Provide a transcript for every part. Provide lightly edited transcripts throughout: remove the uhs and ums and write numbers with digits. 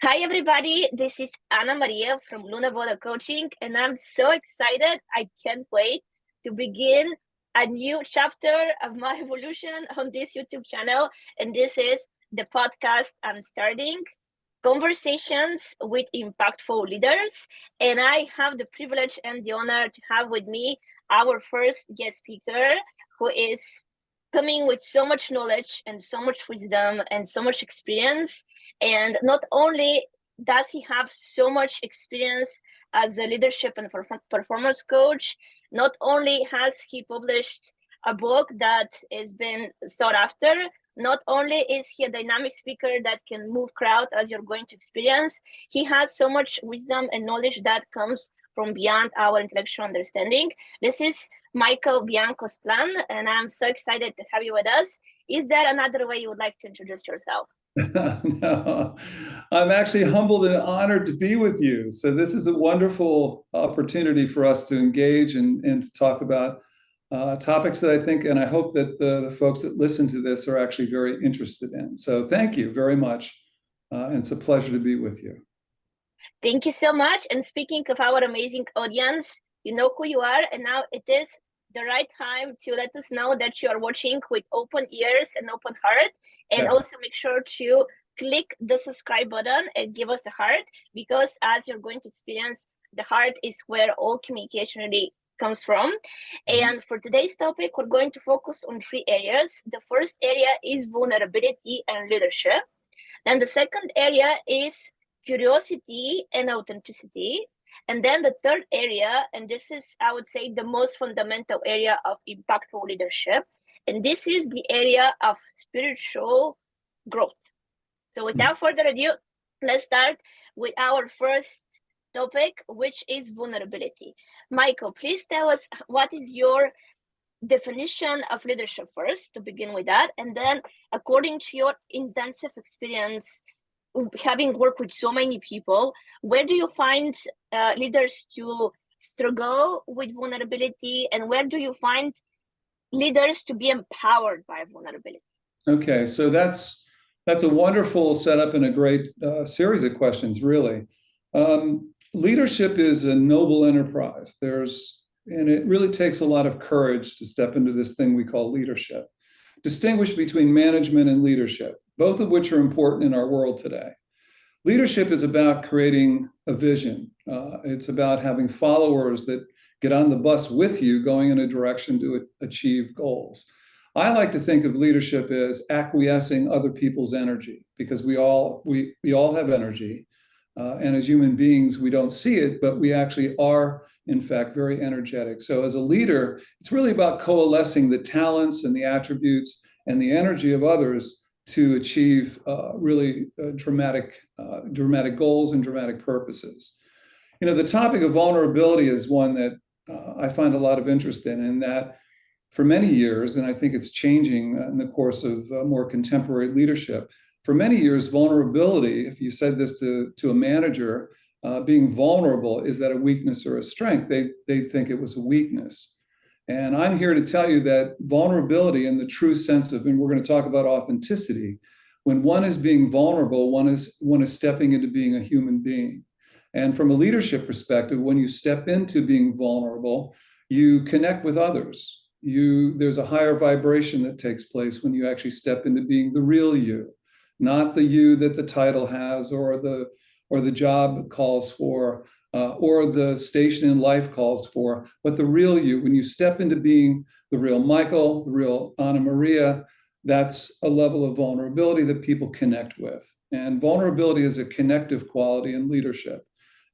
Hi, everybody. This is Anna Maria from Voda Coaching, and I'm so excited. I can't wait to begin a new chapter of my evolution on this YouTube channel. And this is the podcast I'm starting, Conversations with Impactful Leaders. And I have the privilege and the honor to have with me our first guest speaker, who is coming with so much knowledge and so much wisdom and so much experience. And not only does he have so much experience as a leadership and performance coach, not only has he published a book that has been sought after, not only is he a dynamic speaker that can move crowd as you're going to experience, he has so much wisdom and knowledge that comes from beyond our intellectual understanding. This is Michael Bianco-Splann, and I'm so excited to have you with us. Is there another way you would like to introduce yourself? No, I'm actually humbled and honored to be with you. So this is a wonderful opportunity for us to engage and to talk about topics that I think, and I hope that the folks that listen to this are actually very interested in. So thank you very much. And it's a pleasure to be with you. Thank you so much. And speaking of our amazing audience, you know who you are, and now it is the right time to let us know that you are watching with open ears and open heart. And Yes. also make sure to click the subscribe button and give us a heart, because as you're going to experience, the heart is where all communication really comes from. And for today's topic, we're going to focus on three areas. The first area is vulnerability and leadership. Then the second area is curiosity and authenticity. And then the third area, and this is, I would say, the most fundamental area of impactful leadership, and this is the area of spiritual growth. So without further ado, let's start with our first topic, which is vulnerability. Michael, please tell us, what is your definition of leadership first, to begin with that, and then according to your intensive experience having worked with so many people, where do you find leaders to struggle with vulnerability, and where do you find leaders to be empowered by vulnerability? Okay, so that's a wonderful setup and a great series of questions, really. Leadership is a noble enterprise. And it really takes a lot of courage to step into this thing we call leadership. Distinguish between management and leadership, both of which are important in our world today. Leadership is about creating a vision. It's about having followers that get on the bus with you, going in a direction to achieve goals. I like to think of leadership as acquiescing other people's energy, because we all have energy. And as human beings, we don't see it, but we actually are, in fact, very energetic. So as a leader, it's really about coalescing the talents and the attributes and the energy of others to achieve really dramatic goals and dramatic purposes. You know, the topic of vulnerability is one that I find a lot of interest in that for many years, and I think it's changing in the course of more contemporary leadership. For many years, vulnerability, if you said this to a manager, being vulnerable, is that a weakness or a strength? They'd think it was a weakness. And I'm here to tell you that vulnerability, in the true sense of, and we're going to talk about authenticity, when one is being vulnerable, one is stepping into being a human being. And from a leadership perspective, when you step into being vulnerable, you connect with others. There's a higher vibration that takes place when you actually step into being the real you. Not the you that the title has, or the job calls for, or the station in life calls for, but the real you. When you step into being the real Michael, the real Anna Maria, that's a level of vulnerability that people connect with. And vulnerability is a connective quality in leadership.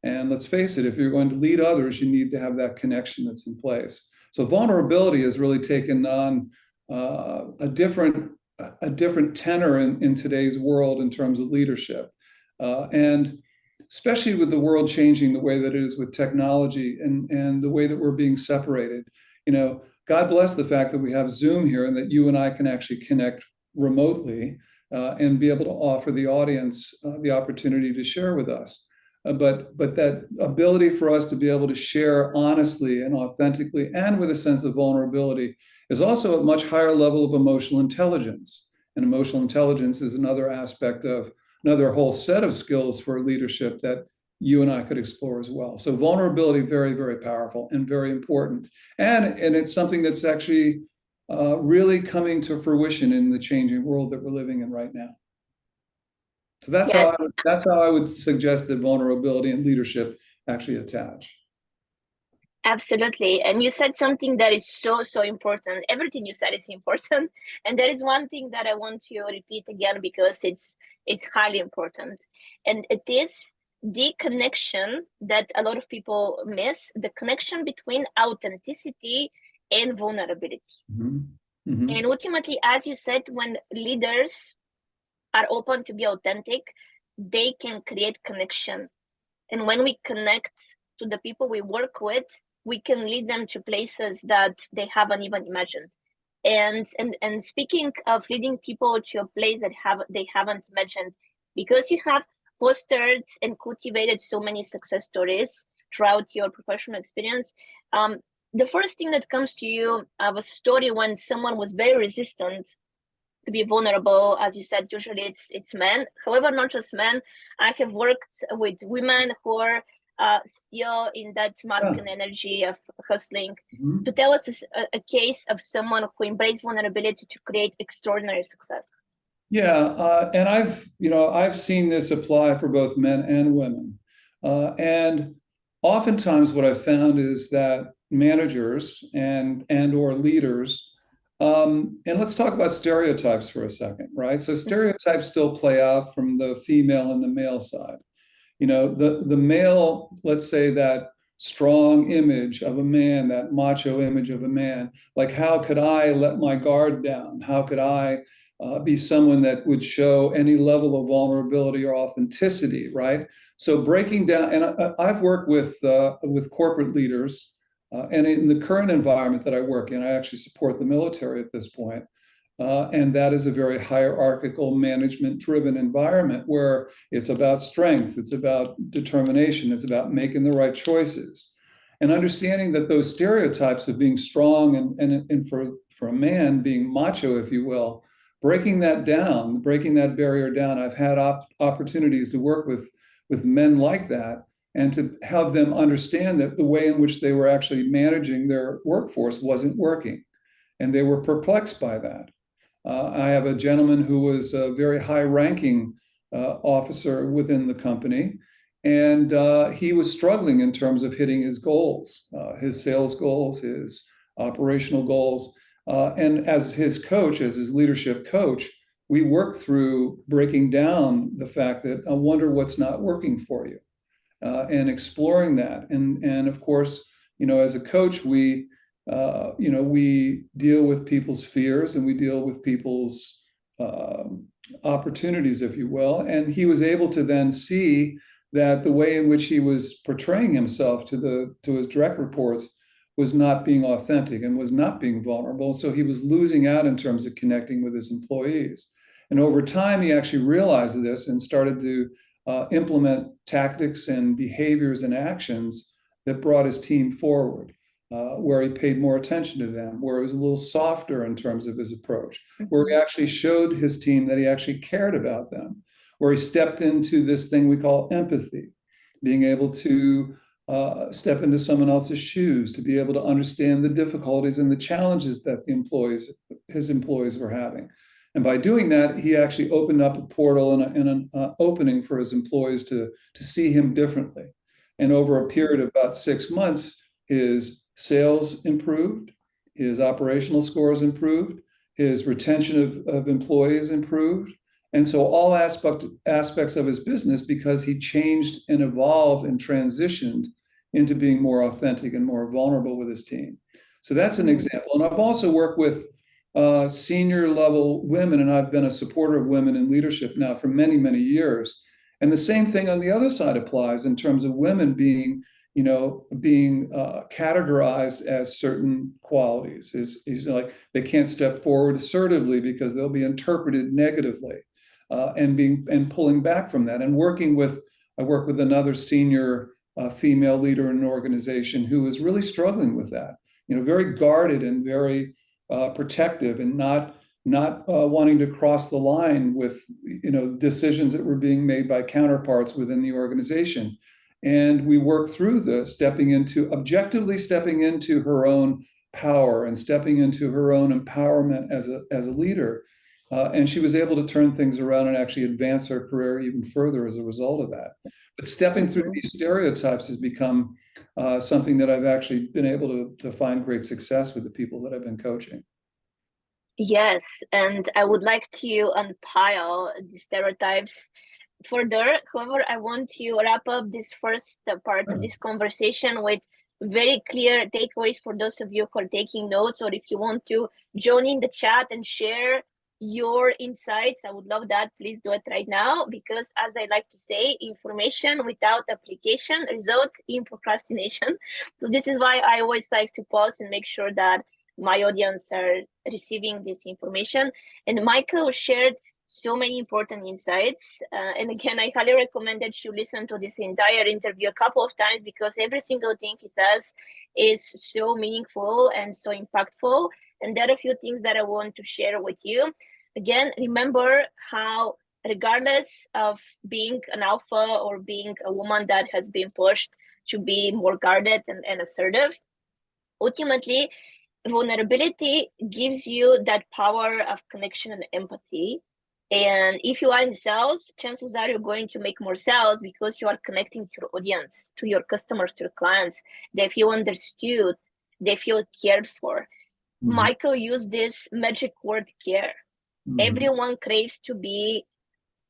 And let's face it, if you're going to lead others, you need to have that connection that's in place. So vulnerability has really taken on a different tenor in today's world in terms of leadership. And especially with the world changing the way that it is with technology and the way that we're being separated. You know, God bless the fact that we have Zoom here and that you and I can actually connect remotely and be able to offer the audience the opportunity to share with us. But that ability for us to be able to share honestly and authentically and with a sense of vulnerability is also a much higher level of emotional intelligence. And emotional intelligence is another aspect of another whole set of skills for leadership that you and I could explore as well. So vulnerability, very, very powerful and very important. And it's something that's actually really coming to fruition in the changing world that we're living in right now. So that's Yes, how I would suggest that vulnerability and leadership actually attach. absolutely. And you said something that is so, so important. Everything you said is important. And there is one thing that I want to repeat again because it's highly important. And it is the connection that a lot of people miss, the connection between authenticity and vulnerability. Mm-hmm. Mm-hmm. And ultimately, as you said, when leaders are open to be authentic, they can create connection. And when we connect to the people we work with, we can lead them to places that they haven't even imagined. And speaking of leading people to a place that they haven't imagined, because you have fostered and cultivated so many success stories throughout your professional experience, the first thing that comes to you of a story when someone was very resistant to be vulnerable, as you said, usually it's men. However, not just men. I have worked with women who are still in that masculine energy of hustling. Mm-hmm. To tell us a case of someone who embraced vulnerability to create extraordinary success. Yeah, and I've seen this apply for both men and women, and oftentimes what I've found is that managers and or leaders, and let's talk about stereotypes for a second, right? So stereotypes still play out from the female and the male side. The male, let's say that strong image of a man, that macho image of a man, like how could I let my guard down? How could I be someone that would show any level of vulnerability or authenticity, right? So breaking down, and I've worked with corporate leaders, and in the current environment that I work in, I actually support the military at this point. And that is a very hierarchical, management-driven environment where it's about strength, it's about determination, it's about making the right choices. And understanding that those stereotypes of being strong and for a man being macho, if you will, breaking that down, breaking that barrier down. I've had opportunities to work with men like that and to have them understand that the way in which they were actually managing their workforce wasn't working. And they were perplexed by that. I have a gentleman who was a very high-ranking officer within the company, and he was struggling in terms of hitting his goals, his sales goals, his operational goals. And as his coach, as his leadership coach, we worked through breaking down the fact that I wonder what's not working for you, and exploring that. And of course, as a coach, we deal with people's fears and we deal with people's opportunities, if you will. And he was able to then see that the way in which he was portraying himself to his direct reports was not being authentic and was not being vulnerable. So he was losing out in terms of connecting with his employees. And over time, he actually realized this and started to implement tactics and behaviors and actions that brought his team forward. Where he paid more attention to them, where he was a little softer in terms of his approach, where he actually showed his team that he actually cared about them, where he stepped into this thing we call empathy, being able to step into someone else's shoes, to be able to understand the difficulties and the challenges that his employees were having. And by doing that, he actually opened up a portal and an opening for his employees to see him differently. And over a period of about 6 months, his sales improved, his operational scores improved, his retention of employees improved. And so all aspects of his business, because he changed and evolved and transitioned into being more authentic and more vulnerable with his team. So that's an example. And I've also worked with senior level women, and I've been a supporter of women in leadership now for many, many years. And the same thing on the other side applies in terms of women being categorized as certain qualities. Is like they can't step forward assertively because they'll be interpreted negatively, and pulling back from that. And I work with another senior female leader in an organization who was really struggling with that. Very guarded and very protective, and not not wanting to cross the line with, decisions that were being made by counterparts within the organization. And we worked through objectively stepping into her own power and stepping into her own empowerment as a leader. And she was able to turn things around and actually advance her career even further as a result of that. But stepping through these stereotypes has become something that I've actually been able to find great success with the people that I've been coaching. Yes, and I would like to unpile the stereotypes further. However, I want to wrap up this first part of this conversation with very clear takeaways for those of you who are taking notes, or if you want to join in the chat and share your insights, I would love that. Please do it right now, because as I like to say, information without application results in procrastination. So this is why I always like to pause and make sure that my audience are receiving this information. And Michael shared so many important insights. And again, I highly recommend that you listen to this entire interview a couple of times, because every single thing he says is so meaningful and so impactful. And there are a few things that I want to share with you. Again, remember how, regardless of being an alpha or being a woman that has been pushed to be more guarded and assertive, ultimately, vulnerability gives you that power of connection and empathy. And if you are in sales, chances are you're going to make more sales because you are connecting to your audience, to your customers, to your clients. They feel understood, they feel cared for. Michael used this magic word, care. Everyone craves to be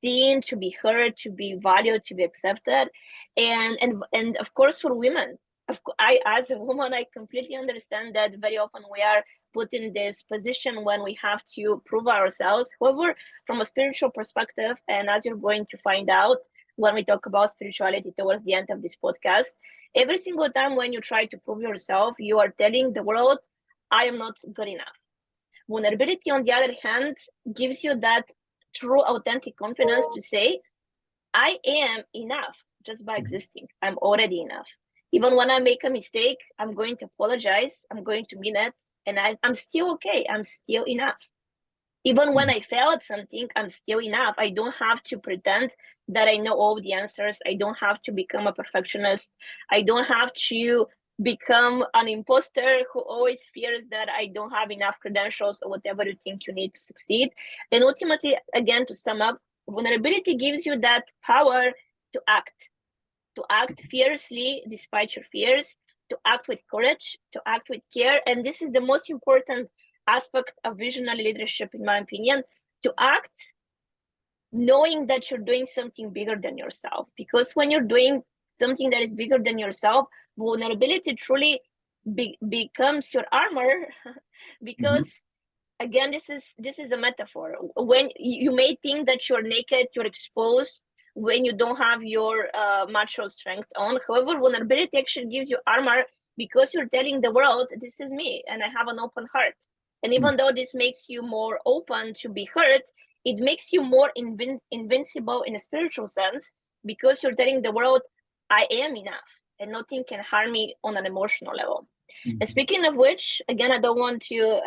seen, to be heard, to be valued, to be accepted. And of course, for women, as a woman, I completely understand that very often we are put in this position when we have to prove ourselves. However, from a spiritual perspective, and as you're going to find out when we talk about spirituality towards the end of this podcast, every single time when you try to prove yourself, you are telling the world, I am not good enough. Vulnerability, on the other hand, gives you that true, authentic confidence to say, I am enough just by existing. I'm already enough. Even when I make a mistake, I'm going to apologize. I'm going to mean it. And I'm still okay. I'm still enough. Even when I fail at something, I'm still enough. I don't have to pretend that I know all the answers. I don't have to become a perfectionist. I don't have to become an imposter who always fears that I don't have enough credentials or whatever you think you need to succeed. Then ultimately, again, to sum up, vulnerability gives you that power to act fiercely despite your fears, to act with courage, to act with care. And this is the most important aspect of visionary leadership, in my opinion, to act knowing that you're doing something bigger than yourself. Because when you're doing something that is bigger than yourself, vulnerability truly becomes your armor. Because again, this is a metaphor. When you may think that you're naked, you're exposed, when you don't have your macho strength on. However, vulnerability actually gives you armor, because you're telling the world, this is me and I have an open heart. And even though this makes you more open to be hurt, it makes you more invincible in a spiritual sense, because you're telling the world, I am enough and nothing can harm me on an emotional level. And speaking of which, again, I don't want to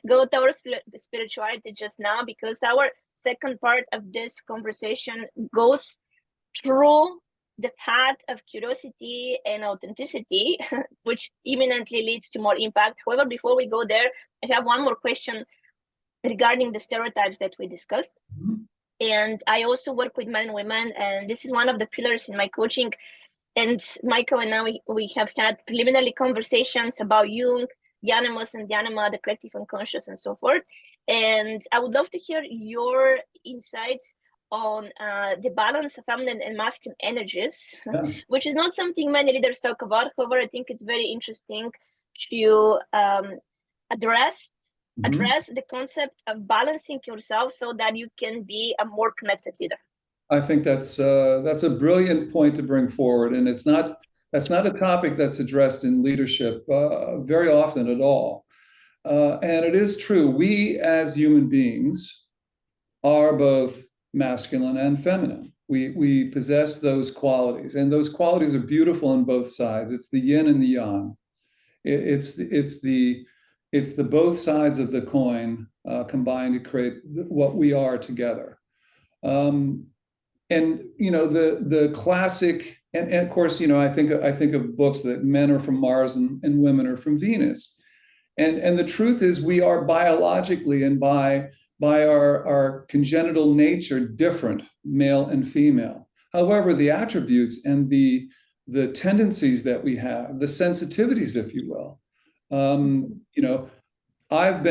go towards spirituality just now, because our second part of this conversation goes through the path of curiosity and authenticity, which imminently leads to more impact. However, before we go there, I have one more question regarding the stereotypes that we discussed. And I also work with men and women, and this is one of the pillars in my coaching. And Michael and I, we have had preliminary conversations about Jung, the animus and the anima, the collective unconscious, and so forth. And I would love to hear your insights on the balance of feminine and masculine energies, which is not something many leaders talk about. However, I think it's very interesting to address the concept of balancing yourself so that you can be a more connected leader. I think that's a brilliant point to bring forward, and that's not a topic that's addressed in leadership very often at all. And it is true, we as human beings are both masculine and feminine. We possess those qualities, and those qualities are beautiful on both sides. It's the yin and the yang. It's the it's the both sides of the coin combined to create what we are together. And the classic, and of course, I think of books that men are from Mars and women are from Venus. And the truth is we are biologically and by our congenital nature different, male and female. However, the attributes and the tendencies that we have, the sensitivities, if you will, I've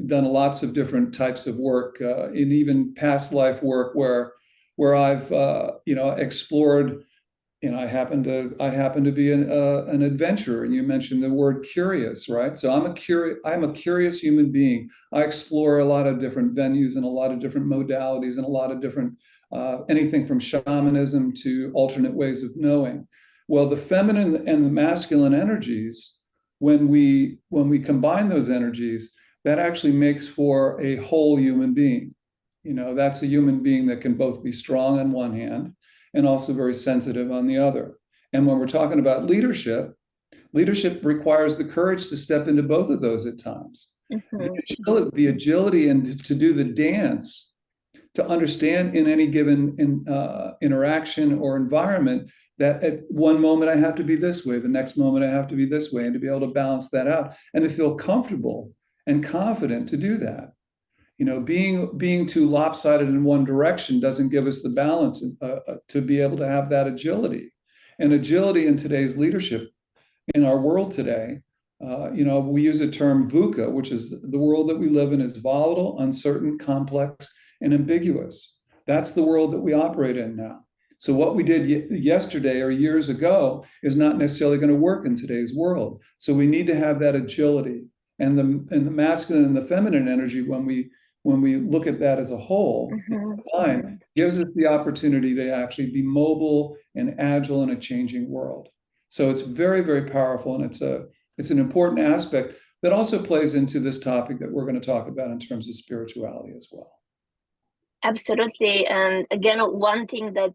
done lots of different types of work in even past life work where I've explored. I happen to be an adventurer, and you mentioned the word curious, right? So I'm a curious human being. I explore a lot of different venues and a lot of different modalities and a lot of different anything from shamanism to alternate ways of knowing. Well, the feminine and the masculine energies, when we combine those energies, that actually makes for a whole human being. That's a human being that can both be strong on one hand and also very sensitive on the other. And when we're talking about leadership requires the courage to step into both of those at times. The agility and to do the dance, to understand in any given interaction or environment that at one moment I have to be this way, the next moment I have to be this way, and to be able to balance that out and to feel comfortable and confident to do that. Being too lopsided in one direction doesn't give us the balance to be able to have that agility. And agility in today's leadership in our world today, we use a term VUCA, which is the world that we live in is volatile, uncertain, complex, and ambiguous. That's the world that we operate in now. So what we did yesterday or years ago is not necessarily going to work in today's world. So we need to have that agility and the masculine and the feminine energy when we look at that as a whole, gives us the opportunity to actually be mobile and agile in a changing world. So it's very, very powerful, and it's an important aspect that also plays into this topic that we're going to talk about in terms of spirituality as well. Absolutely. And again, one thing that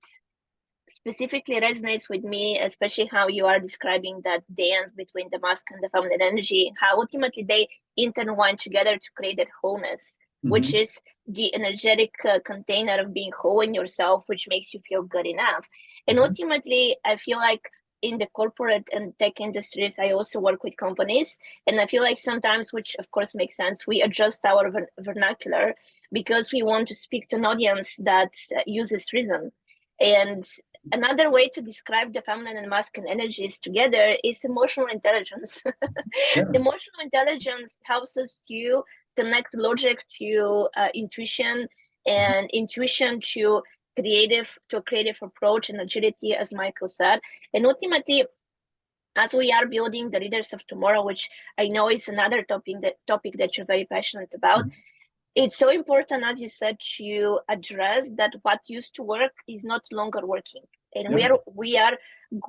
specifically resonates with me, especially how you are describing that dance between the masculine and the feminine energy, how ultimately they intertwine together to create that wholeness, which is the energetic container of being whole in yourself, which makes you feel good enough. And ultimately, I feel like in the corporate and tech industries, I also work with companies. And I feel like sometimes, which of course makes sense, we adjust our vernacular because we want to speak to an audience that uses reason. And another way to describe the feminine and masculine energies together is emotional intelligence. Emotional intelligence helps us to connect logic to intuition, and intuition to a creative approach and agility, as Michael said. And ultimately, as we are building the leaders of tomorrow, which I know is another topic that you're very passionate about, it's so important, as you said, to address that what used to work is not longer working. And we are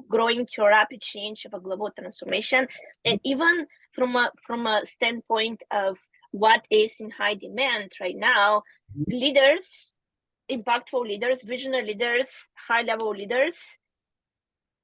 growing to a rapid change of a global transformation. And even from a standpoint of what is in high demand right now, leaders, impactful leaders, visionary leaders, high-level leaders,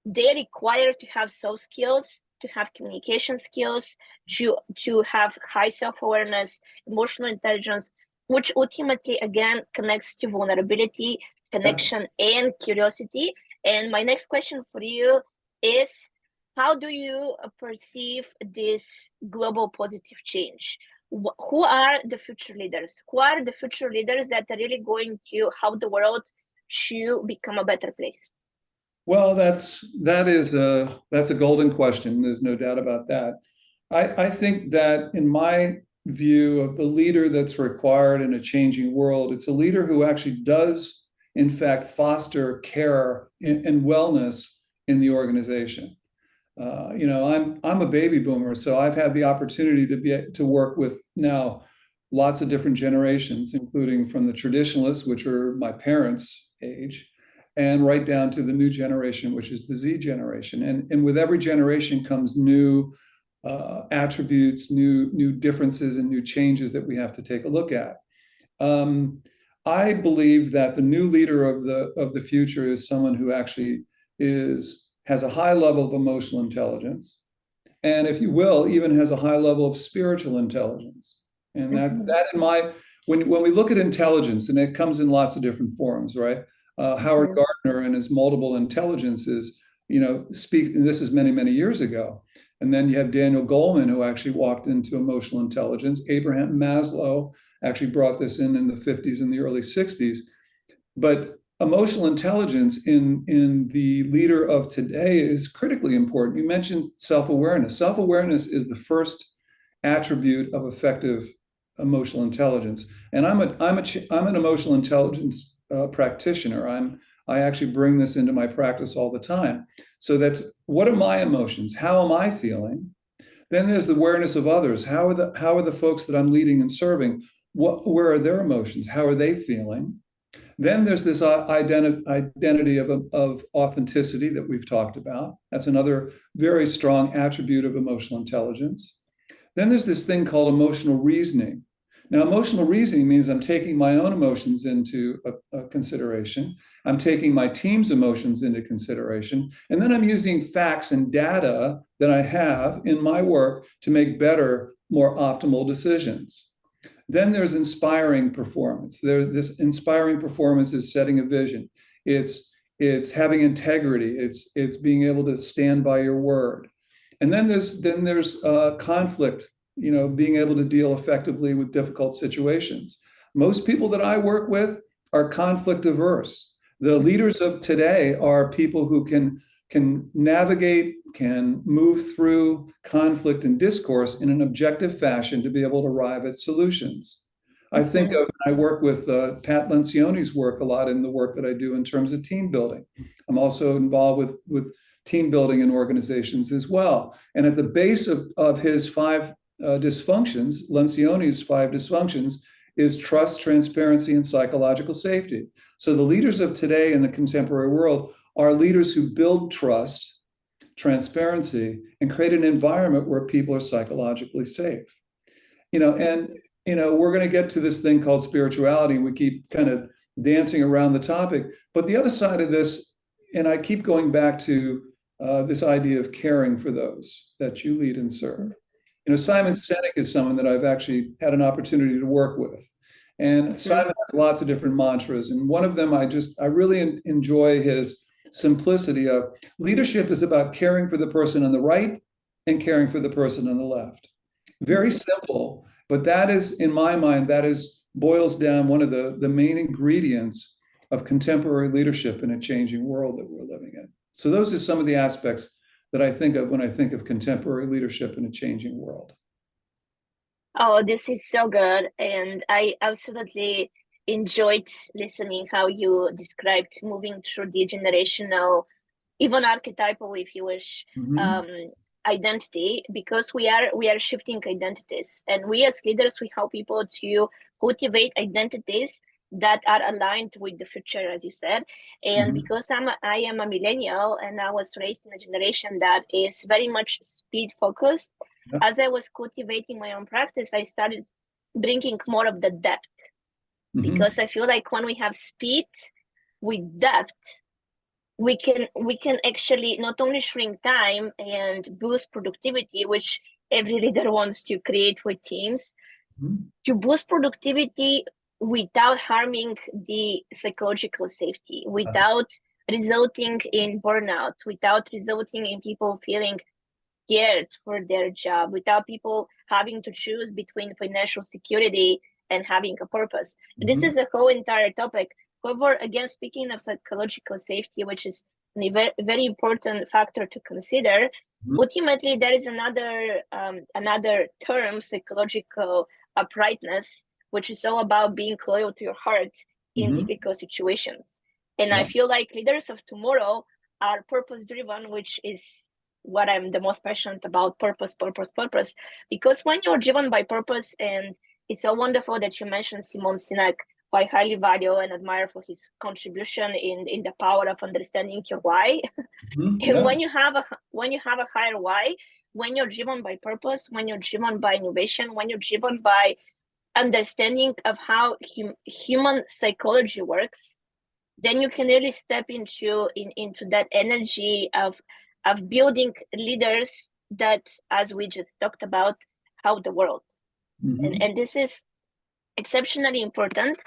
they require to have soft skills, to have communication skills, to have high self-awareness, emotional intelligence, which ultimately, again, connects to vulnerability, connection, and curiosity. And my next question for you is, how do you perceive this global positive change? Who are the future leaders? Who are the future leaders that are really going to help the world to become a better place? Well, that's a golden question. There's no doubt about that. I think that in my view of the leader that's required in a changing world, it's a leader who actually does, in fact, foster care and wellness in the organization. I'm a baby boomer, so I've had the opportunity to work with now lots of different generations, including from the traditionalists, which are my parents' age, and right down to the new generation, which is the Z generation. And with every generation comes new attributes, new differences, and new changes that we have to take a look at. I believe that the new leader of the future is someone who actually has a high level of emotional intelligence, and if you will, even has a high level of spiritual intelligence. And that in my, when we look at intelligence, and it comes in lots of different forms, right? Howard Gardner and his multiple intelligences, speak, and this is many, many years ago. And then you have Daniel Goleman, who actually walked into emotional intelligence. Abraham Maslow actually brought this in the 50s and the early 60s. But emotional intelligence in the leader of today is critically important. You mentioned self-awareness. Self-awareness is the first attribute of effective emotional intelligence. And I'm an emotional intelligence practitioner. I actually bring this into my practice all the time. So that's, what are my emotions? How am I feeling? Then there's the awareness of others. How are the folks that I'm leading and serving? Where are their emotions? How are they feeling? Then there's this identity of authenticity that we've talked about. That's another very strong attribute of emotional intelligence. Then there's this thing called emotional reasoning. Now, emotional reasoning means I'm taking my own emotions into a consideration. I'm taking my team's emotions into consideration. And then I'm using facts and data that I have in my work to make better, more optimal decisions. Then there's inspiring performance. This inspiring performance is setting a vision. It's having integrity. It's being able to stand by your word. And then there's conflict. Being able to deal effectively with difficult situations. Most people that I work with are conflict averse. The leaders of today are people who can navigate, can move through conflict and discourse in an objective fashion to be able to arrive at solutions. I work with Pat Lencioni's work a lot in the work that I do in terms of team building. I'm also involved with team building in organizations as well. And at the base of his five dysfunctions, Lencioni's five dysfunctions, is trust, transparency, and psychological safety. So the leaders of today in the contemporary world are leaders who build trust, transparency, and create an environment where people are psychologically safe. We're going to get to this thing called spirituality, and we keep kind of dancing around the topic. But the other side of this, and I keep going back to this idea of caring for those that you lead and serve. Simon Sinek is someone that I've actually had an opportunity to work with. And Simon has lots of different mantras. And one of them, I really enjoy his simplicity of leadership is about caring for the person on the right and caring for the person on the left. Very simple, but that is, in my mind, boils down one of the main ingredients of contemporary leadership in a changing world that we're living in. So those are some of the aspects that I think of when I think of contemporary leadership in a changing world. Oh, this is so good. And I absolutely enjoyed listening how you described moving through the generational, even archetypal, if you wish, identity, because we are shifting identities. And we as leaders, we help people to cultivate identities that are aligned with the future, as you said. And because I am a millennial and I was raised in a generation that is very much speed focused, as I was cultivating my own practice, I started bringing more of the depth, because I feel like when we have speed with depth, we can actually not only shrink time and boost productivity, which every leader wants to create with teams, to boost productivity without harming the psychological safety, without resulting in burnout, without resulting in people feeling scared for their job, without people having to choose between financial security and having a purpose. This is a whole entire topic. However, again, speaking of psychological safety, which is a very, very important factor to consider, ultimately there is another term, psychological uprightness, which is all about being loyal to your heart in difficult situations. And I feel like leaders of tomorrow are purpose-driven, which is what I'm the most passionate about, purpose. Because when you're driven by purpose, and it's so wonderful that you mentioned Simon Sinek, who I highly value and admire for his contribution in the power of understanding your why. And when you have a higher why, when you're driven by purpose, when you're driven by innovation, when you're driven by understanding of how human psychology works, then you can really step into that energy of building leaders that, as we just talked about, help the world. Mhm. And this is exceptionally important.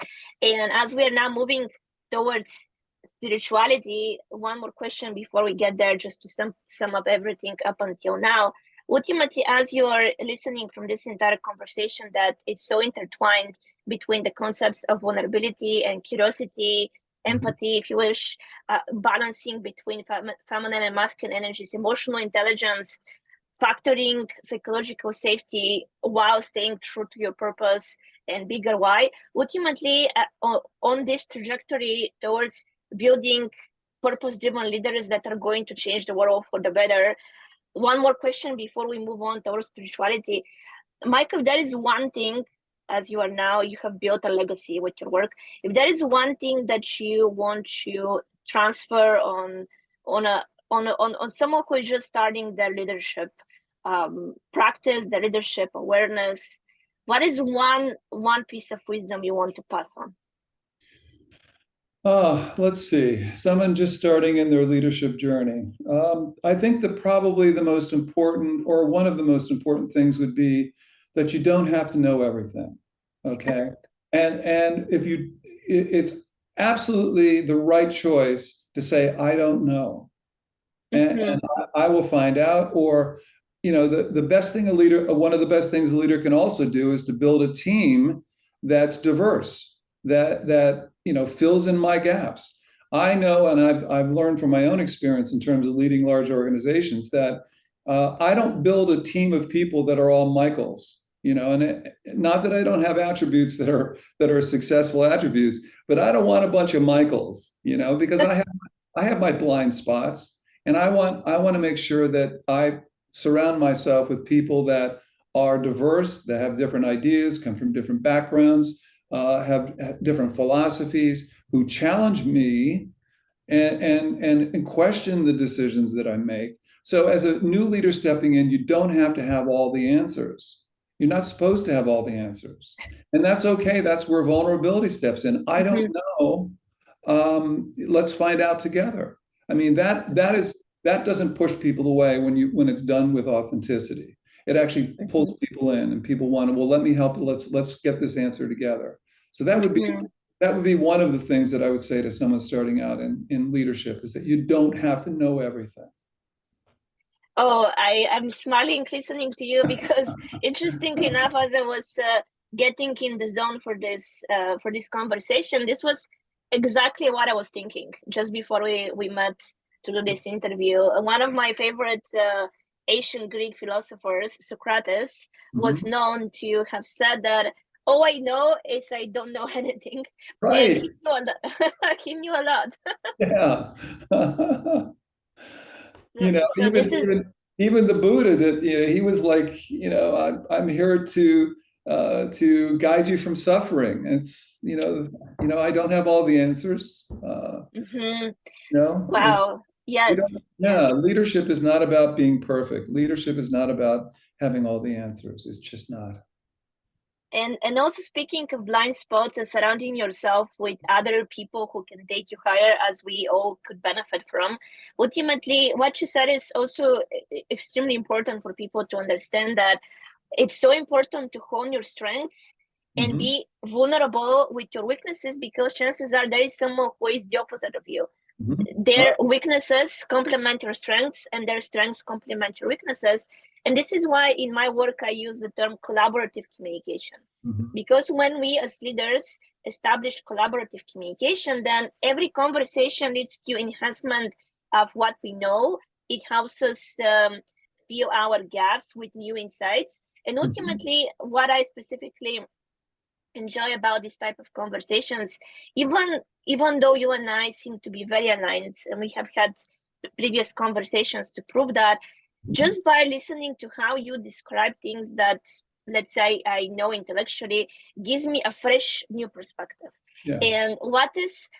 And as we are now moving towards spirituality, one more question before we get there, just to sum up everything up until now. Ultimately, as you are listening from this entire conversation, that is so intertwined between the concepts of vulnerability and curiosity, empathy, if you wish, balancing between feminine and masculine energies, emotional intelligence, factoring psychological safety while staying true to your purpose and bigger why. Ultimately, on this trajectory towards building purpose-driven leaders that are going to change the world for the better. One more question before we move on towards spirituality. Michael, there is one thing, as you are now, you have built a legacy with your work. If there is one thing that you want to transfer on someone who is just starting their leadership practice, the leadership awareness, what is one piece of wisdom you want to pass on? Let's see. Someone just starting in their leadership journey. I think that probably the most important, or one of the most important things, would be that you don't have to know everything. Okay, and if you, it's absolutely the right choice to say I don't know, and I will find out. Or, the best thing a leader, one of the best things a leader can also do is to build a team that's diverse, that fills in my gaps. I know, and I've learned from my own experience in terms of leading large organizations, that I don't build a team of people that are all Michaels. Not that I don't have attributes that are successful attributes, but I don't want a bunch of Michaels. Because I have my blind spots, and I want to make sure that I surround myself with people that are diverse, that have different ideas, come from different backgrounds, have different philosophies, who challenge me and question the decisions that I make. So as a new leader stepping in, you don't have to have all the answers. You're not supposed to have all the answers. And that's okay. That's where vulnerability steps in. I don't know. Let's find out together. I mean, that doesn't push people away when it's done with authenticity. It actually pulls people in, and people want to, well, let me help. Let's get this answer together. So that would be one of the things that I would say to someone starting out in leadership, is that you don't have to know everything. Oh, I'm smiling listening to you, because interestingly enough, as I was getting in the zone for this conversation, this was exactly what I was thinking just before we met to do this interview. One of my favorite ancient Greek philosophers, Socrates, was known to have said that all I know is I don't know anything. Right. And he knew a lot. Yeah. So this is even the Buddha, that he was like, I'm here to guide you from suffering. It's I don't have all the answers. Wow. Yes. Leadership is not about being perfect. Leadership is not about having all the answers. It's just not. And also, speaking of blind spots and surrounding yourself with other people who can take you higher, as we all could benefit from, ultimately, what you said is also extremely important for people to understand, that it's so important to hone your strengths and be vulnerable with your weaknesses, because chances are there is someone who is the opposite of you. Their weaknesses complement your strengths, and their strengths complement your weaknesses. And this is why in my work I use the term collaborative communication. Because when we as leaders establish collaborative communication, then every conversation leads to enhancement of what we know. It helps us fill our gaps with new insights. And ultimately, what I specifically enjoy about this type of conversations, even though you and I seem to be very aligned, and we have had previous conversations to prove that, just by listening to how you describe things that, let's say, I know intellectually, gives me a fresh new perspective. And what is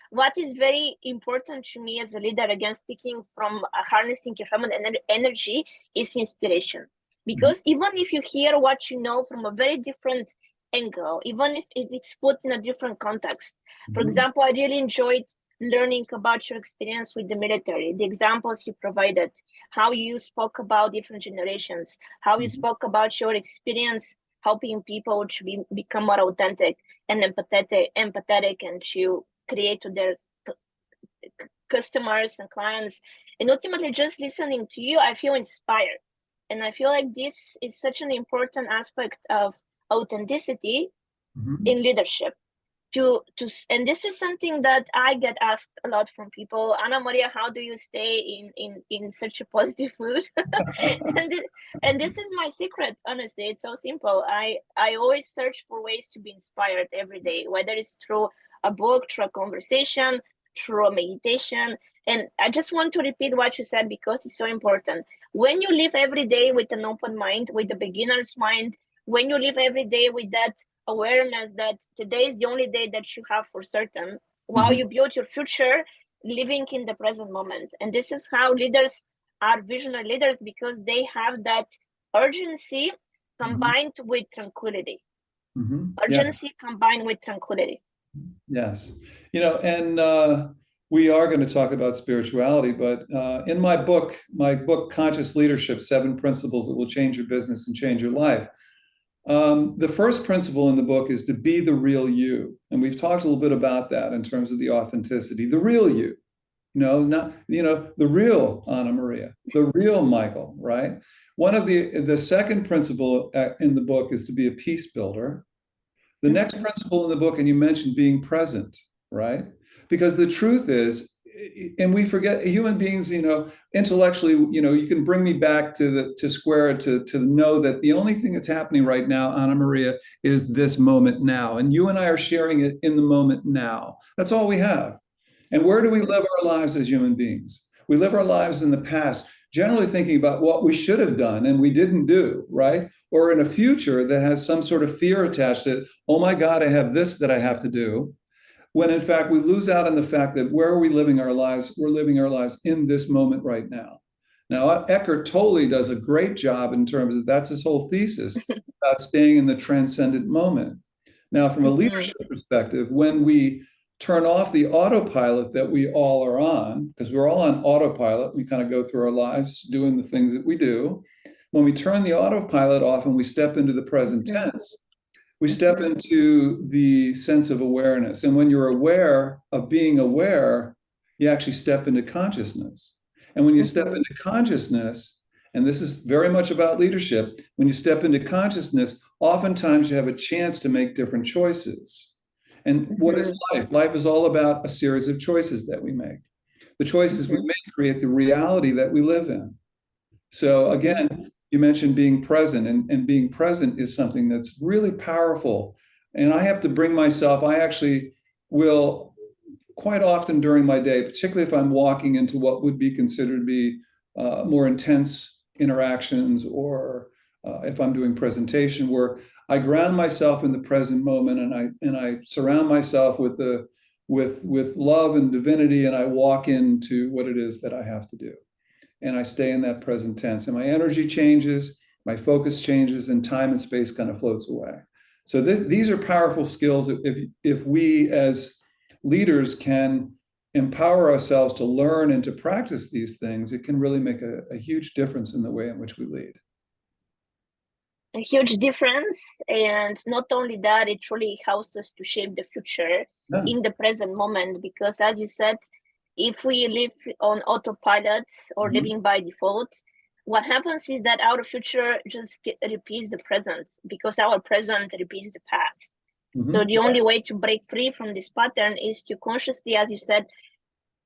very important to me as a leader, again speaking from harnessing your feminine energy, is inspiration. Because even if you hear what you know from a very different angle, even if it's put in a different context. For example, I really enjoyed learning about your experience with the military, the examples you provided, how you spoke about different generations, how you spoke about your experience helping people to become more authentic and empathetic and to create to their customers and clients. And ultimately, just listening to you, I feel inspired. And I feel like this is such an important aspect of authenticity in leadership. And this is something that I get asked a lot from people. Ana Maria, how do you stay in such a positive mood? and this is my secret, honestly. It's so simple. I always search for ways to be inspired every day, whether it's through a book, through a conversation, through a meditation. And I just want to repeat what you said because it's so important. When you live every day with an open mind, with a beginner's mind, when you live every day with that awareness that today is the only day that you have for certain, while you build your future, living in the present moment. And this is how leaders are visionary leaders, because they have that urgency combined with tranquility. Urgency combined with tranquility. Yes. And we are going to talk about spirituality, but in my book, Conscious Leadership, 7 Principles That Will Change Your Business and Change Your Life, the first principle in the book is to be the real you. And we've talked a little bit about that in terms of the authenticity, the real you, not, the real Ana Maria, the real Michael, right? One of the second principle in the book is to be a peace builder. The next principle in the book, and you mentioned being present, right? Because the truth is, and we forget, human beings, intellectually, you can bring me back to square to know that the only thing that's happening right now, Ana Maria, is this moment now. And you and I are sharing it in the moment now. That's all we have. And where do we live our lives as human beings? We live our lives in the past, generally thinking about what we should have done and we didn't do, right? Or in a future that has some sort of fear attached to it. Oh my God, I have this that I have to do. When in fact, we lose out on the fact that where are we living our lives? We're living our lives in this moment right now. Now, Eckhart Tolle does a great job in terms of, that's his whole thesis, about staying in the transcendent moment. Now, from a leadership perspective, when we turn off the autopilot that we all are on, because we're all on autopilot, we kind of go through our lives doing the things that we do. When we turn the autopilot off and we step into the present tense, we step into the sense of awareness. And when you're aware of being aware, you actually step into consciousness. And when you step into consciousness, and this is very much about leadership, when you step into consciousness, oftentimes you have a chance to make different choices. And what is life? Life is all about a series of choices that we make. The choices we make create the reality that we live in. So again, you mentioned being present, and being present is something that's really powerful. And I have to bring myself, I actually will quite often during my day, particularly if I'm walking into what would be considered to be more intense interactions, or if I'm doing presentation work, I ground myself in the present moment, and I surround myself with love and divinity, and I walk into what it is that I have to do. And I stay in that present tense, and my energy changes, my focus changes, and time and space kind of floats away. So these are powerful skills. If we as leaders can empower ourselves to learn and to practice these things, it can really make a huge difference in the way in which we lead. A huge difference. And not only that, it really helps us to shape the future in the present moment, because as you said, if we live on autopilot or living by default, what happens is that our future just repeats the present, because our present repeats the past. So the only way to break free from this pattern is to consciously, as you said,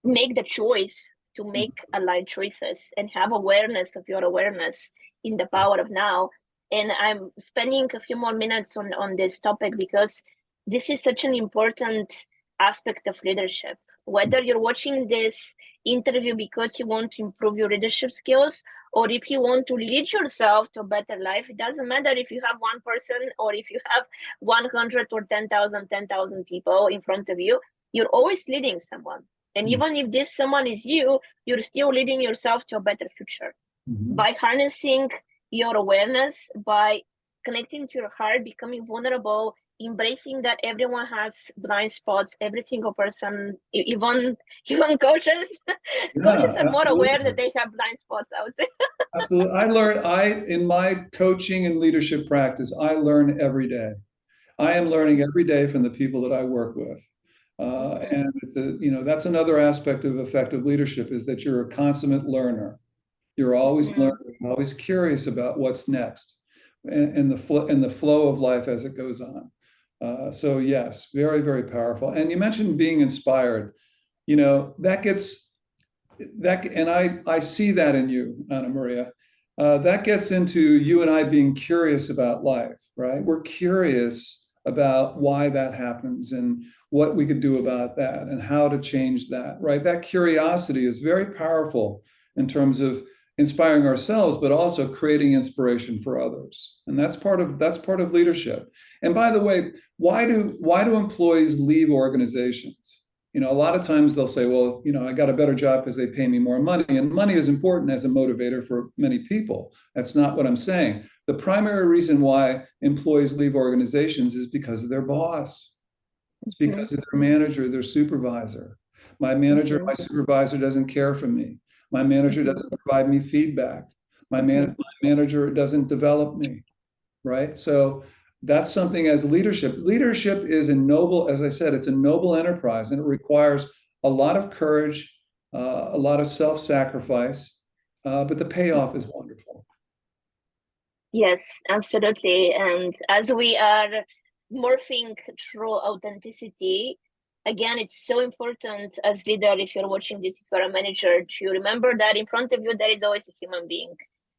make the choice to make aligned choices and have awareness of your awareness in the power of now. And I'm spending a few more minutes on this topic because this is such an important aspect of leadership. Whether you're watching this interview because you want to improve your leadership skills, or if you want to lead yourself to a better life, it doesn't matter if you have one person or if you have 100 or 10,000 people in front of you, you're always leading someone. And even if this someone is you, you're still leading yourself to a better future by harnessing your awareness, by connecting to your heart, becoming vulnerable embracing that everyone has blind spots, every single person, even coaches. Coaches Yeah, are more aware absolutely. that they have blind spots, I would say. Absolutely. In my coaching and leadership practice, I learn every day. I am learning every day from the people that I work with. And that's another aspect of effective leadership is that you're a consummate learner. You're always Mhm. learning, always curious about what's next and the flow of life as it goes on. So yes, very, very powerful. And you mentioned being inspired. That gets that, and I see that in you, Anna Maria. That gets into you and I being curious about life, right? We're curious about why that happens and what we could do about that and how to change that, right? That curiosity is very powerful in terms of inspiring ourselves, but also creating inspiration for others. And that's part of leadership. And by the way, why do employees leave organizations? A lot of times they'll say, well, I got a better job because they pay me more money. And money is important as a motivator for many people. That's not what I'm saying. The primary reason why employees leave organizations is because of their boss. It's Mhm. because of their manager, their supervisor. My manager, Mhm. my supervisor doesn't care for me. My manager Mhm. doesn't provide me feedback. Mhm. My manager doesn't develop me, right? So that's something as leadership. Leadership is a noble, as I said, it's a noble enterprise, and it requires a lot of courage, a lot of self-sacrifice, but the payoff is wonderful. Yes, absolutely. And as we are morphing through authenticity, again, it's so important as leader, if you're watching this, if you're a manager, to remember that in front of you, there is always a human being.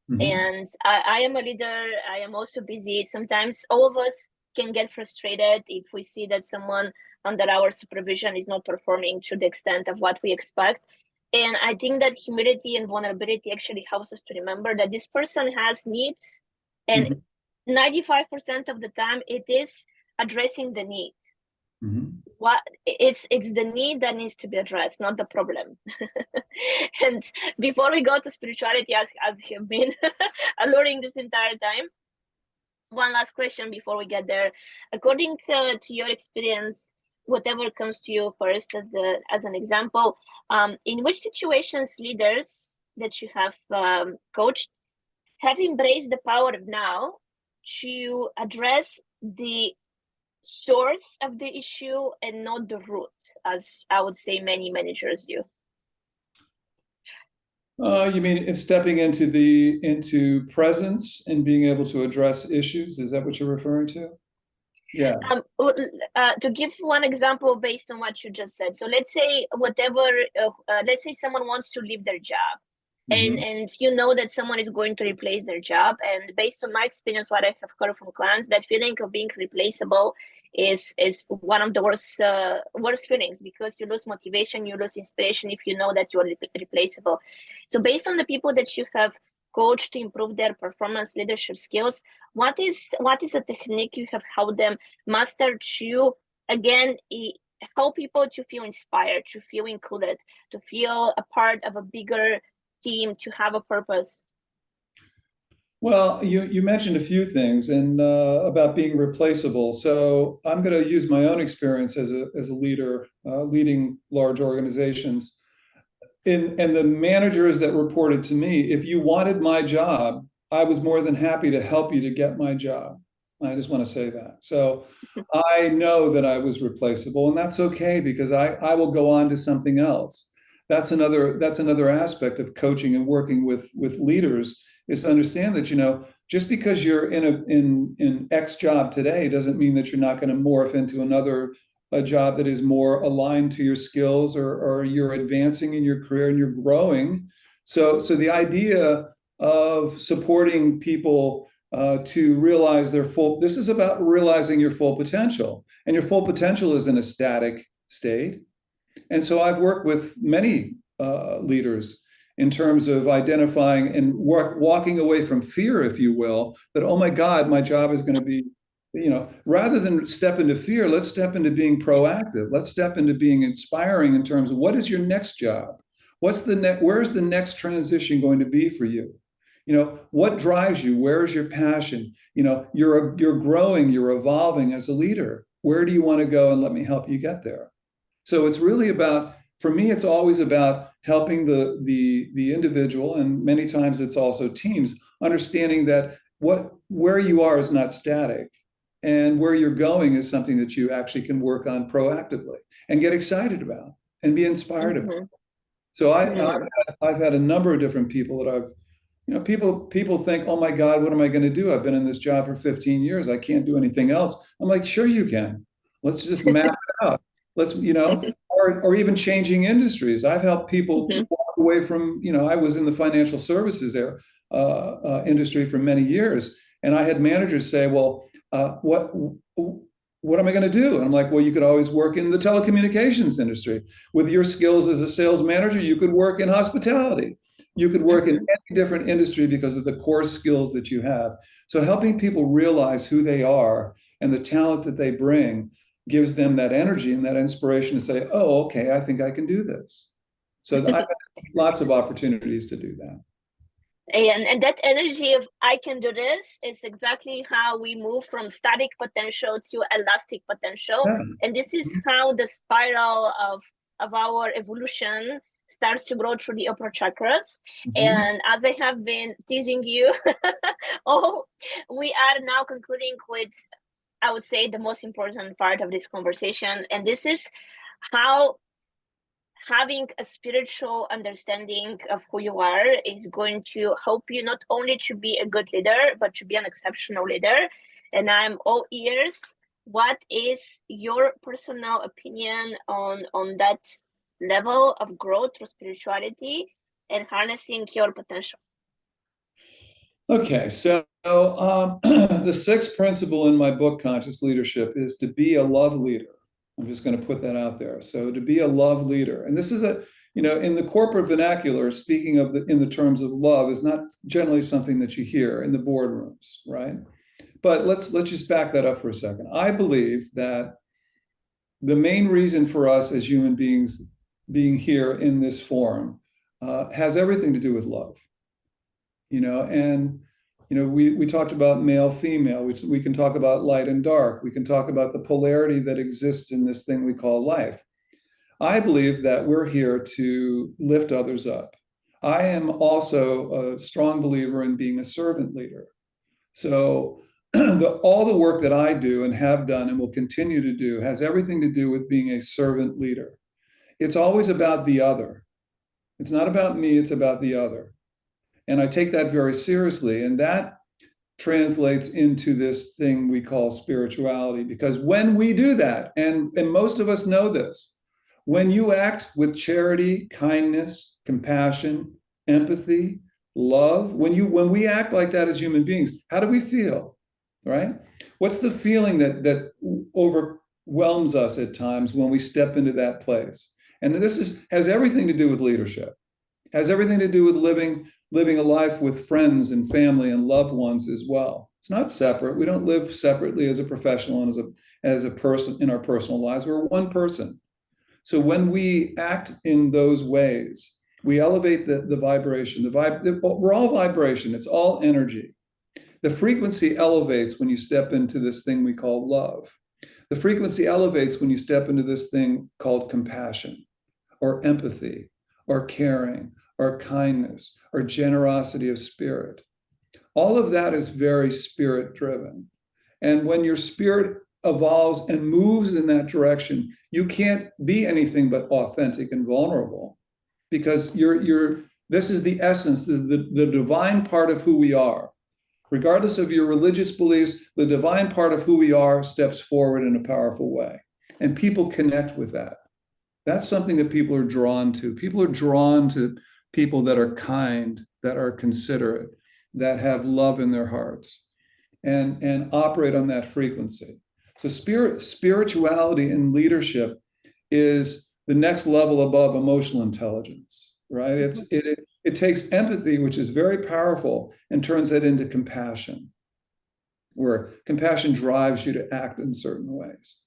Mhm. And I am a leader. I am also busy. Sometimes all of us can get frustrated if we see that someone under our supervision is not performing to the extent of what we expect. And I think that humility and vulnerability actually helps us to remember that this person has needs, and Mhm. 95% of the time it is addressing the need. Mhm. What it's the need that needs to be addressed, not the problem. And before we go to spirituality, as you've been alluring this entire time, one last question before we get there. According to your experience, whatever comes to you first as an example, in which situations leaders that you have coached have embraced the power of now to address the source of the issue and not the root, as I would say many managers do? You mean it's stepping into presence and being able to address issues? Is that what you're referring to? Yes. To give one example based on what you just said. So let's say let's say someone wants to leave their job, and Mhm. you know that someone is going to replace their job. And based on my experience, what I have heard from clients, that feeling of being replaceable is one of the worst feelings, because you lose motivation, you lose inspiration if you know that you are replaceable. So based on the people that you have coached to improve their performance leadership skills, what is the technique you have helped them master to again help people to feel inspired, to feel included, to feel a part of a bigger team, to have a purpose? Well, you mentioned a few things and about being replaceable. So I'm going to use my own experience as a leader, leading large organizations. And the managers that reported to me, if you wanted my job, I was more than happy to help you to get my job. I just want to say that. So I know that I was replaceable, and that's okay because I will go on to something else. That's another aspect of coaching and working with leaders is to understand that just because you're in X job today doesn't mean that you're not going to morph into another a job that is more aligned to your skills, or you're advancing in your career and you're growing. So the idea of supporting people to realize this is about realizing your full potential, and your full potential is in a static state. And so I've worked with many leaders in terms of identifying and walking away from fear, if you will, that, oh my God, my job is going to be, rather than step into fear, let's step into being proactive. Let's step into being inspiring in terms of what is your next job? Where's the next transition going to be for you? What drives you? Where's your passion? You're growing, you're evolving as a leader. Where do you want to go? And let me help you get there. So it's really about, for me, it's always about helping the individual, and many times it's also teams, understanding that where you are is not static, and where you're going is something that you actually can work on proactively and get excited about and be inspired about. So I've had a number of different people that people think, oh my God, what am I going to do? I've been in this job for 15 years. I can't do anything else. I'm like, sure you can. Let's just map it out. Let's, or even changing industries. I've helped people walk away from, I was in the financial services industry for many years. And I had managers say, well, what am I going to do? And I'm like, well, you could always work in the telecommunications industry. With your skills as a sales manager, you could work in hospitality. You could work in any different industry because of the core skills that you have. So helping people realize who they are and the talent that they bring gives them that energy and that inspiration to say, oh, okay, I think I can do this. So I've had lots of opportunities to do that. And that energy of I can do this is exactly how we move from static potential to elastic potential. Yeah. And this is how the spiral of our evolution starts to grow through the upper chakras. And as I have been teasing you, we are now concluding with, I would say, the most important part of this conversation. And this is how having a spiritual understanding of who you are is going to help you not only to be a good leader, but to be an exceptional leader. And I'm all ears. What is your personal opinion on that level of growth through spirituality and harnessing your potential? Okay, so the sixth principle in my book, Conscious Leadership, is to be a love leader. I'm just going to put that out there. So to be a love leader, and this is in the corporate vernacular, speaking of in the terms of love is not generally something that you hear in the boardrooms, right? But let's just back that up for a second. I believe that the main reason for us as human beings being here in this forum has everything to do with love. We talked about male, female. We can talk about light and dark. We can talk about the polarity that exists in this thing we call life. I believe that we're here to lift others up. I am also a strong believer in being a servant leader. So all the work that I do and have done and will continue to do has everything to do with being a servant leader. It's always about the other. It's not about me, it's about the other. And I take that very seriously. And that translates into this thing we call spirituality. Because when we do that, and most of us know this, when you act with charity, kindness, compassion, empathy, love, when we act like that as human beings, how do we feel, right? What's the feeling that overwhelms us at times when we step into that place? And this has everything to do with leadership, has everything to do with living a life with friends and family and loved ones as well. It's not separate. We don't live separately as a professional and as a person in our personal lives. We're one person. So when we act in those ways, we elevate the vibration. We're all vibration. It's all energy. The frequency elevates when you step into this thing we call love. The frequency elevates when you step into this thing called compassion or empathy or caring or kindness, or generosity of spirit. All of that is very spirit-driven. And when your spirit evolves and moves in that direction, you can't be anything but authentic and vulnerable, because this is the essence, the divine part of who we are. Regardless of your religious beliefs, the divine part of who we are steps forward in a powerful way. And people connect with that. That's something that people are drawn to. People are drawn to people that are kind, that are considerate, that have love in their hearts, and operate on that frequency. So spirituality and leadership is the next level above emotional intelligence, right? It takes empathy, which is very powerful, and turns that into compassion, where compassion drives you to act in certain ways.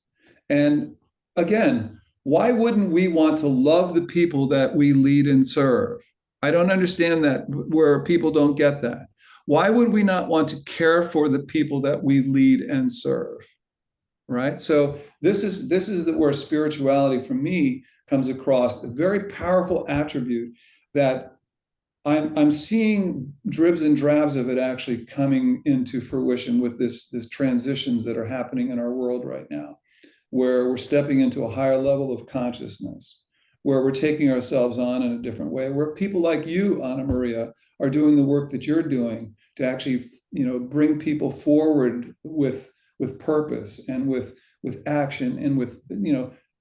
And again, why wouldn't we want to love the people that we lead and serve? I don't understand that, where people don't get that. Why would we not want to care for the people that we lead and serve? Right? So this is where spirituality for me comes across, a very powerful attribute that I'm seeing dribs and drabs of it actually coming into fruition with this transitions that are happening in our world right now, where we're stepping into a higher level of consciousness, where we're taking ourselves on in a different way, where people like you, Anna Maria, are doing the work that you're doing to actually, bring people forward with purpose and with action and with,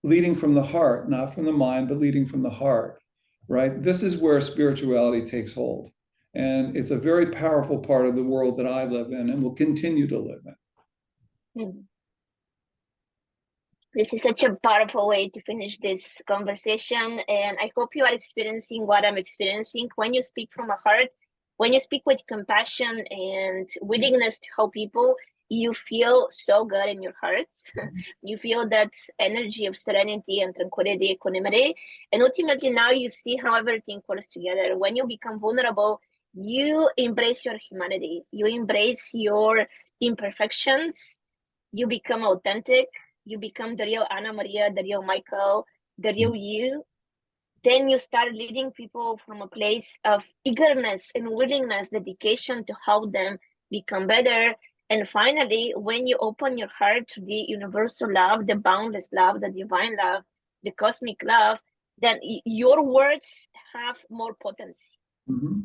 leading from the heart, not from the mind, but leading from the heart. Right? This is where spirituality takes hold. And it's a very powerful part of the world that I live in and will continue to live in. This is such a powerful way to finish this conversation. And I hope you are experiencing what I'm experiencing. When you speak from a heart, when you speak with compassion and willingness to help people, you feel so good in your heart. You feel that energy of serenity and tranquility, equanimity. And ultimately now you see how everything works together. When you become vulnerable, you embrace your humanity. You embrace your imperfections. You become authentic. You become the real Anna Maria, the real Michael, the real you. Then you start leading people from a place of eagerness and willingness, dedication to help them become better. And finally, when you open your heart to the universal love, the boundless love, the divine love, the cosmic love, then your words have more potency. Mm-hmm.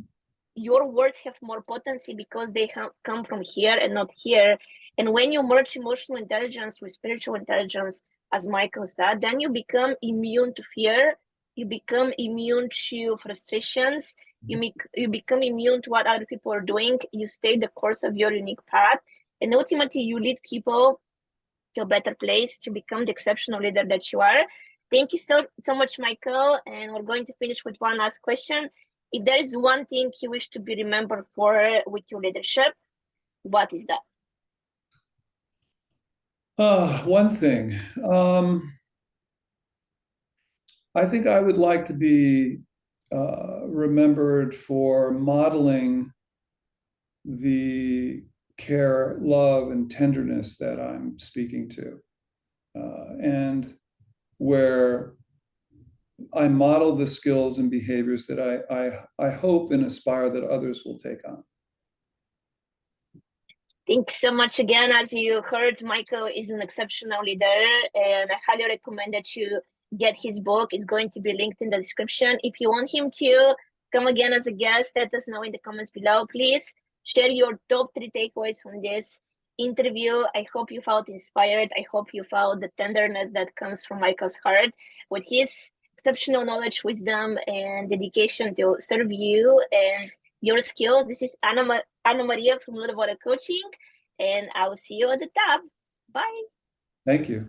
Your words have more potency because they come from here and not here. And when you merge emotional intelligence with spiritual intelligence, as Michael said, then you become immune to fear. You become immune to frustrations. You become immune to what other people are doing. You stay the course of your unique path. And ultimately, you lead people to a better place to become the exceptional leader that you are. Thank you so much, Michael. And we're going to finish with one last question. If there is one thing you wish to be remembered for with your leadership, what is that? One thing. I think I would like to be remembered for modeling the care, love, and tenderness that I'm speaking to, and where I model the skills and behaviors that I hope and aspire that others will take on. Thanks so much again. As you heard, Michael is an exceptional leader, and I highly recommend that you get his book. It's going to be linked in the description. If you want him to come again as a guest, let us know in the comments below. Please share your top 3 takeaways from this interview. I hope you felt inspired. I hope you felt the tenderness that comes from Michael's heart with his exceptional knowledge, wisdom, and dedication to serve you and your skills. This is Anna Maria from Voda Coaching, and I will see you at the top. Bye. Thank you.